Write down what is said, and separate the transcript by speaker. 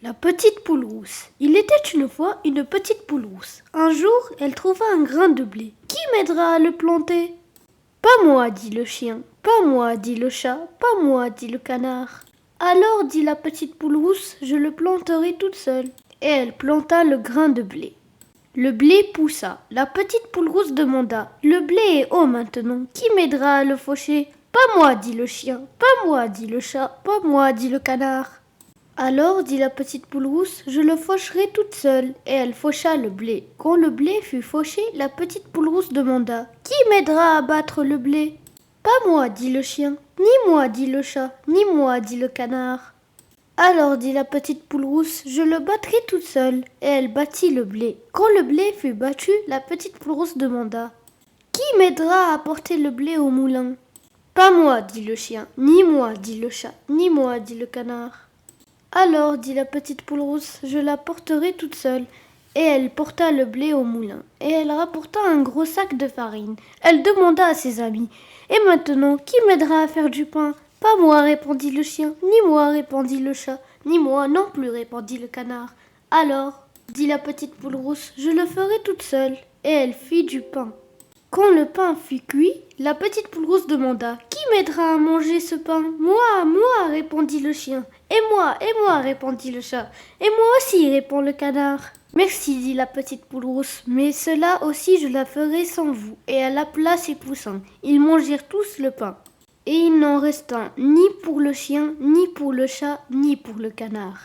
Speaker 1: La petite poule rousse. Il était une fois une petite poule rousse. Un jour, elle trouva un grain de blé. Qui m'aidera à le planter? Pas moi, dit le chien. Pas moi, dit le chat. Pas moi, dit le canard. Alors, dit la petite poule rousse, je le planterai toute seule. Et elle planta le grain de blé. Le blé poussa. La petite poule rousse demanda: Le blé est haut maintenant. Qui m'aidera à le faucher? Pas moi, dit le chien. Pas moi, dit le chat. Pas moi, dit le canard. Alors, dit la petite poule rousse, je le faucherai toute seule. Et elle faucha le blé. Quand le blé fut fauché, la petite poule rousse demanda: Qui m'aidera à battre le blé? Pas moi, dit le chien. Ni moi, dit le chat. Ni moi, dit le canard. Alors, dit la petite poule rousse, je le battrai toute seule. Et elle battit le blé. Quand le blé fut battu, la petite poule rousse demanda: Qui m'aidera à porter le blé au moulin? Pas moi, dit le chien. Ni moi, dit le chat. Ni moi, dit le canard. Alors, dit la petite poule rousse, je la porterai toute seule. Et elle porta le blé au moulin. Et elle rapporta un gros sac de farine. Elle demanda à ses amis: Et maintenant, qui m'aidera à faire du pain? Pas moi, répondit le chien. Ni moi, répondit le chat. Ni moi non plus, répondit le canard. Alors, dit la petite poule rousse, je le ferai toute seule. Et elle fit du pain. Quand le pain fut cuit, la petite poule rousse demanda: Qui m'aidera à manger ce pain? Moi, répondit le chien. Et moi, répondit le chat. Et moi aussi, répond le canard. Merci, dit la petite poule rousse, mais cela aussi je la ferai sans vous. Et elle appela ses poussins. Ils mangèrent tous le pain. Et il n'en resta ni pour le chien, ni pour le chat, ni pour le canard.